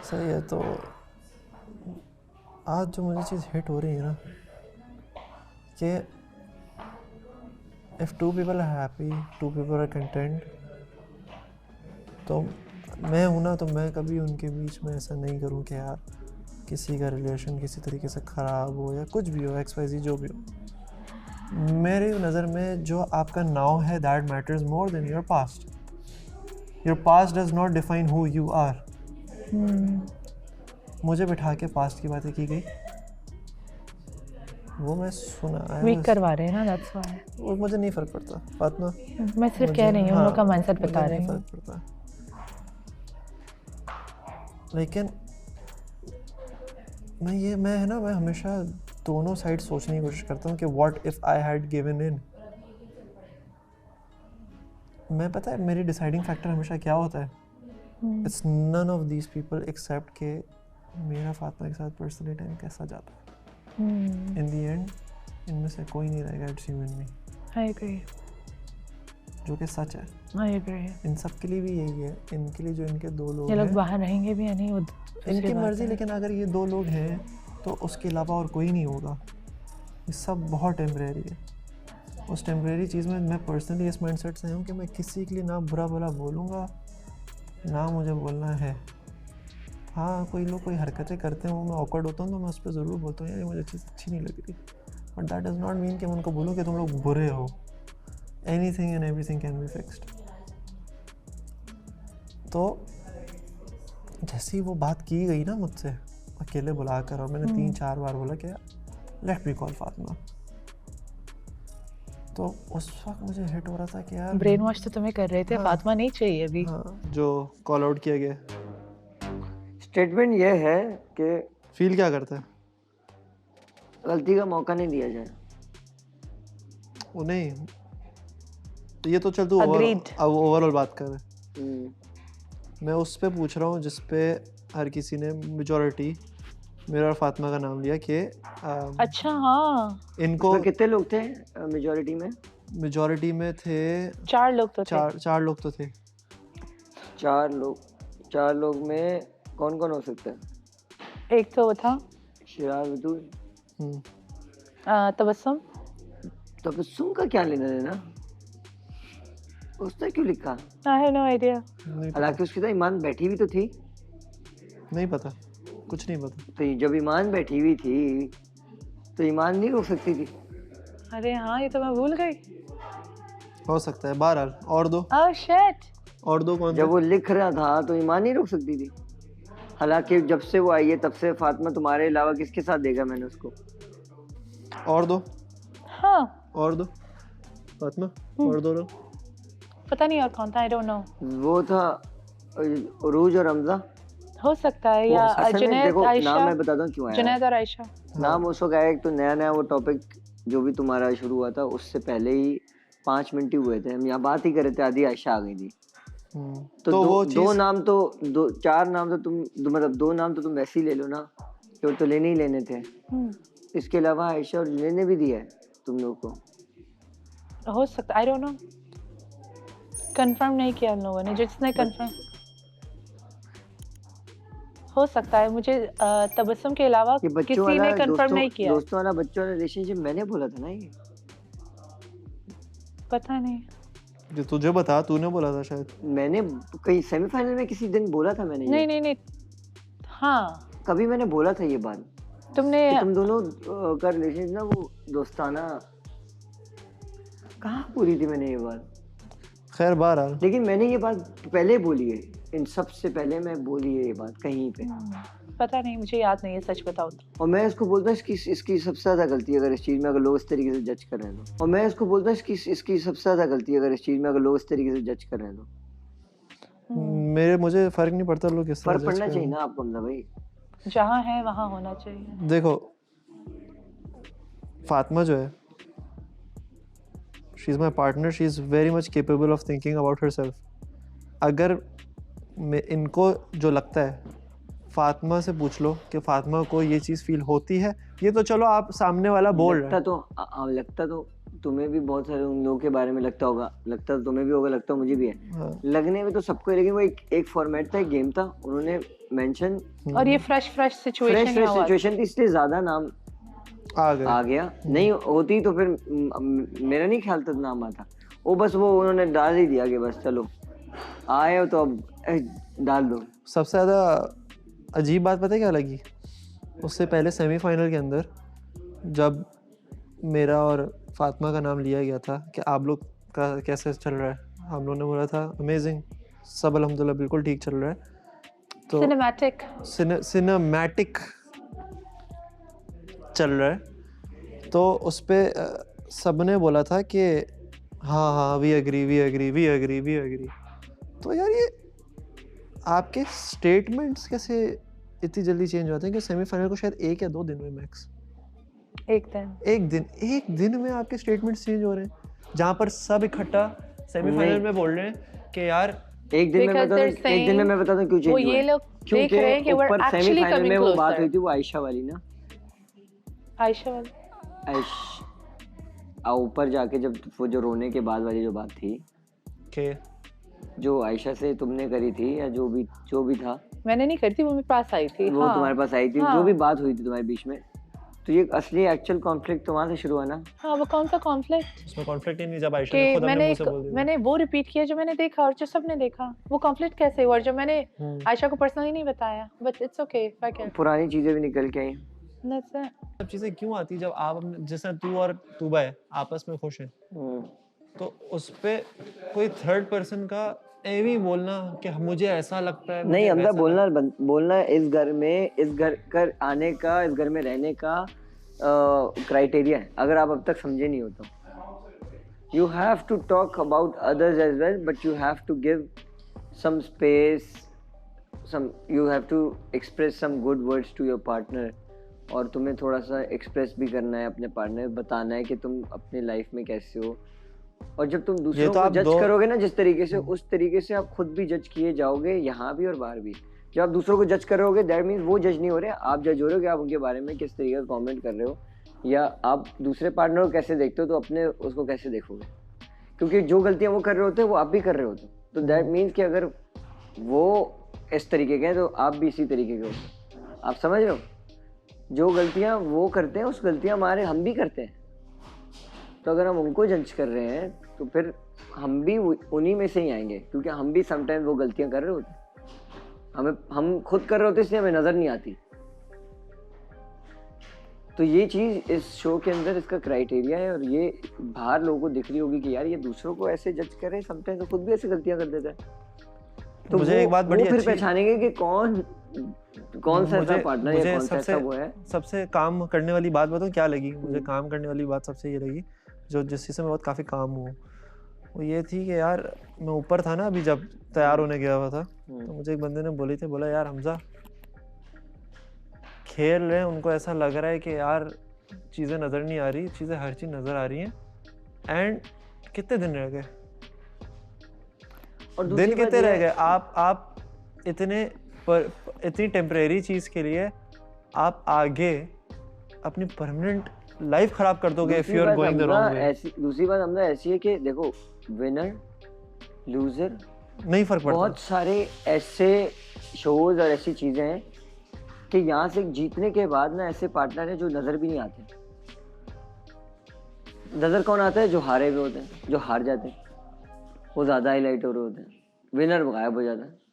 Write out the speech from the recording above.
सही है। तो आज जो मुझे चीज़ हिट हो रही है ना कि if two people are happy, two people are content, तो मैं हूँ ना, तो मैं कभी उनके बीच में ऐसा नहीं करूँ कि यार किसी का रिलेशन किसी तरीके से ख़राब हो या कुछ भी हो, XYZ जो भी हो। मेरी नज़र में जो आपका नाउ है that matters more than your past. Your past does not define who you are. मुझे बिठा के पास्ट की बातें की गई, वो मैं सुना, वीक करवा रहे हैं ना, दैट्स व्हाई। वो मुझे नहीं फ़र्क पड़ता फातिमा, मैं सिर्फ कह रही हूँ, उन लोग का माइंडसेट बता रही नहीं हूँ। फ़र्क पड़ता। लेकिन मैं है ना, मैं हमेशा दोनों साइड सोचने की कोशिश करता हूँ कि what if I had given in. मैं पता है मेरी डिसाइडिंग फैक्टर हमेशा क्या होता है, it's none of these people except के मेरा फातिमा के साथ पर्सनली टाइम कैसा जाता है। इन दी एंड इनमें से कोई नहीं रहेगा, it's you and me. I agree, जो कि सच है। I agree. इन सब के लिए भी यही है, इनके लिए जो इनके दो लोग ये लोग हैं, बाहर रहेंगे भी या नहीं वो इनकी मर्जी। लेकिन अगर ये दो लोग हैं तो उसके अलावा और कोई नहीं होगा। ये सब बहुत टेम्परेरी है। उस टेम्परेरी चीज़ में मैं पर्सनली इस माइंडसेट से हूँ कि मैं किसी के लिए ना बुरा भला बोलूँगा, ना मुझे बोलना है। हाँ, कोई लोग कोई हरकतें करते हैं, वो मैं ऑकवर्ड होता हूँ तो मैं उस पर ज़रूर बोलता हूँ यार ये मुझे चीज़ अच्छी नहीं लग रही, but that does not mean कि मैं उनको बोलूँ कि तुम लोग बुरे हो। Anything and everything can be fixed. तो जैसी वो बात की गई ना मुझसे अकेले बुलाकर, और मैंने 3-4 बार बोला कि लेट मी कॉल फातिमा, तो उस वक्त मुझे हिट हो रहा था कि यार ब्रेन वॉश तो तुम्हें कर रहे थे। फातिमा नहीं चाहिए अभी। हाँ, जो कॉल आउट किया गया। स्टेटमेंट ये है कि फील क्या करता है? गलती का मौका नहीं दिया जाए। वो नहीं, ये तो चल तू Agreed. ओवरऑल बात कर रहे। मैं उस पे पूछ रहा हूँ जिस पे हर किसी ने मेजॉरिटी मेरा और फातिमा का नाम लिया कि अच्छा हाँ, इनको कितने लोग थे मेजॉरिटी में? मेजॉरिटी में थे 4 लोग तो थे। चार लोग तो थे। 4 लोग में कौन कौन हो सकता है? एक तो वो था शिराज बतूल। तबस्सुम। तबस्सुम का क्या लेना देना? उसने क्यों लिखा? I have no idea. हालांकि उसकी तो ईमान बैठी हुई तो थी। नहीं पता, कुछ नहीं पता। तो जब ईमान बैठी हुई थी तो ईमान नहीं रोक सकती थी? अरे हाँ, ये तो मैं भूल गई। हो सकता है। बहरहाल और दो ओह शिट। और दो कौन जब वो लिख रहा था तो ईमान नहीं रोक सकती थी। हालांकि जब से वो आई है तब से फातिमा तुम्हारे अलावा किसके साथ देखा मैंने उसको? और दो हाँ, और दो फातिमा और दो लोग। पता नहीं और कौन था, आई डोंट नो। वो था उरूज और हमजा। हो सकता है, या असल में जुनैद देखो, आयशा। नाम मैं बताता हूँ क्यों आया। जुनैद और आयशा नाम उस वक्त आया, एक तो नया वो टॉपिक जो भी तुम्हारा शुरू हुआ था उससे पहले ही 5 मिनट ही हुए थे, हम यहाँ बात ही कर रहे थे, आदि आयशा आ गई थी। तो दो नाम तो 4 नाम तो तुम मतलब 2 नाम तो तुम वैसे ही ले लो ना, कि वो तो लेने ही लेने थे। इसके अलावा आयशा और जुनैद ने भी दिया है तुम लोग को। हो सकता, आई डोंट नो, कंफर्म नहीं किया उन लोगों ने। जिसने कंफर्म हो सकता है, मुझे तबस्सुम के अलावा किसी ने कंफर्म नहीं किया। दोस्तों वाला बच्चों वाला रिलेशनशिप मैंने बोला था ना, ये पता नहीं, जो तुझे बता, तूने बोला था शायद। मैंने कहीं सेमीफाइनल में किसी दिन बोला था मैंने। नहीं हाँ, कभी मैंने बोला था ये बात तुमने कि तुम दोनों का रिलेशन ना वो दोस्ताना। कहाँ पूरी थी मैंने ये बात? खैर बहरहाल, लेकिन मैंने ये बात पहले बोली है, इन सब से पहले मैं बोली है ये बात कहीं पे। पता नहीं, मुझे याद नहीं है, सच बताओ तो। और मैं इसको बोलता हूँ इसकी सबसे ज्यादा गलती है अगर इस चीज में अगर लोग इस तरीके से जज कर रहे हैं तो। और मैं इसको बोलता हूँ इसकी सबसे ज्यादा गलती है अगर इस चीज में अगर लोग इस तरीके से जज कर रहे हैं तो। मुझे फर्क नहीं पड़ता लोग किस तरह फर्क पड़ना चाहिए ना आपको, हमजा भाई। जहाँ है वहाँ होना चाहिए। देखो फातिमा जो है, she is my partner, she is very much capable of thinking about herself. अगर इनको जो लगता है, फातिमा से पूछ लो कि फातिमा को ये चीज़ फील होती है, ये तो चलो आप सामने वाला बोल रहे हैं। लगता तो तुम्हें भी बहुत सारे उन लोगों के बारे में लगता होगा, लगता तो तुम्हें भी होगा, लगता तो मुझे भी है। हाँ। लगने में तो सबको है, लेकिन वो एक फॉर्मेट था, एक गेम था, उन्होंने मेंशन और ये फ्रेश सिचुएशन थी, इसलिए ज्यादा नाम आ गया। नहीं होती तो फिर मेरा नहीं ख्याल था नाम आता, वो बस वो उन्होंने डाल ही दिया कि बस चलो आए हो तो अब डाल दो। सबसे ज़्यादा अजीब बात पता है क्या लगी? उससे पहले सेमीफाइनल के अंदर जब मेरा और फातिमा का नाम लिया गया था कि आप लोग का कैसे चल रहा है, हम लोगों ने बोला था अमेजिंग, सब अल्हम्दुलिल्लाह बिल्कुल ठीक चल रहा है। तो सिनेमैटिक चल रहा है, तो उस पर सब ने बोला था कि हाँ हाँ वी एग्री। तो यार ये आपके स्टेटमेंट्स कैसे इतनी जल्दी चेंज होते हैं कि सेमीफाइनल को शायद 1 या 2 दिन में मैक्स, एक दिन में आपके स्टेटमेंट्स चेंज हो रहे हैं, जहाँ पर सब इकट्ठा सेमीफाइनल में बोल रहे हैं कि यार एक दिन में मैं बता दूं क्यों चेंज हुआ। ये लोग देख रहे हैं कि ऊपर सेमीफाइनल में वो बात हुई थी, वो आयशा वाली ना, ऊपर जाके जब वो जो रोने के बाद वाली जो बात थी कि जो आयशा से तुमने करी थी या जो भी था, मैंने नहीं करी थी, वो मेरे पास आई थी। वो तुम्हारे पास आई थी, जो भी बात हुई थी तुम्हारे बीच में, तो ये असली एक्चुअल कॉन्फ्लिक्ट तो वहां से शुरू हुआ ना। हाँ, वो कौन सा कॉन्फ्लिक्ट? उसमें कॉन्फ्लिक्ट ही नहीं, जब आयशा ने खुद अपने मुंह से बोल दिया। मैंने वो रिपीट किया जो मैंने देखा और जो सबने देखा, वो कॉन्फ्लिक्ट कैसे हुआ जो मैंने आयशा को पर्सनली नहीं बताया, बट इट्स ओके, पुरानी चीजें भी निकल के आई। सब चीजें क्यों आती जब आप जैसे तू और तूबा है आपस में खुश हैं, तो उस पे कोई थर्ड पर्सन का एवी बोलना कि मुझे ऐसा लगता है, नहीं हमदा बोलना इस घर में, इस घर कर आने का, इस घर में रहने का क्राइटेरिया है। अगर आप अब तक समझे नहीं हो तो you have to talk about others as well, but you have to give some space, you have to express some good words to your partner, और तुम्हें थोड़ा सा एक्सप्रेस भी करना है अपने पार्टनर, बताना है कि तुम अपनी लाइफ में कैसे हो। और जब तुम दूसरों को जज करोगे ना जिस तरीके से, उस तरीके से आप खुद भी जज किए जाओगे, यहाँ भी और बाहर भी। जब आप दूसरों को जज करोगे, दैट मीन्स वो जज नहीं हो रहे, आप जज हो रहे हो कि आप उनके बारे में किस तरीके का कमेंट कर रहे हो, या आप दूसरे पार्टनर को कैसे देखते हो तो अपने उसको कैसे देखोगे, क्योंकि जो गलतियां वो कर रहे होते हैं वो आप भी कर रहे होते। तो दैट मीन्स कि अगर वो इस तरीके के हैं तो आप भी इसी तरीके के हो। आप समझ रहे हो? जो गलतियां वो करते हैं उस गलतियां हम भी करते हैं। तो अगर हम उनको जज कर रहे हैं तो फिर हम भी उन्हीं में से ही आएंगे, क्योंकि हम भी समटाइम वो गलतियां कर रहे होते हैं, हम खुद कर रहे होते इसलिए हमें नजर नहीं आती। तो ये चीज इस शो के अंदर इसका क्राइटेरिया है, और ये बाहर लोगों को दिख रही होगी कि यार ये दूसरों को ऐसे जज करे, समटाइम तो खुद भी ऐसी गलतियां कर देता है। तो मुझे एक बात बड़ी फिर पहचानेंगे कि कौन सा ऐसा पार्टनर है, कौन सा ऐसा वो है। सबसे काम करने वाली बात बताऊं क्या लगी मुझे? काम करने वाली बात सबसे ये लगी, जो जिस चीज़ से मैं बहुत काफ़ी काम हूँ, वो ये थी कि यार मैं ऊपर था ना अभी जब तैयार होने गया हुआ था, तो मुझे एक बंदे ने बोला यार हमजा खेल रहे हैं, उनको ऐसा लग रहा है कि यार चीज़ें नज़र नहीं आ रही, चीज़ें हर चीज़ नज़र आ रही हैं, एंड कितने दिन रह गए, और दिन कितने रह गए, आप इतनी टेम्परेरी चीज़ के लिए आप आगे अपनी परमानेंट लाइफ खराब कर दोगे if you are going the wrong way। दूसरी बात हमने ऐसी है कि देखो विनर लूजर नहीं फर्क पड़ता, बहुत सारे ऐसे शोज और ऐसी चीजें हैं कि यहाँ से जीतने के बाद ना ऐसे पार्टनर हैं जो नजर भी नहीं आते। नजर कौन आता है? जो हारे हुए होते हैं, जो हार जाते हैं, वो ज्यादा हाईलाइट हो रहे होते हैं, विनर गायब हो जाता है।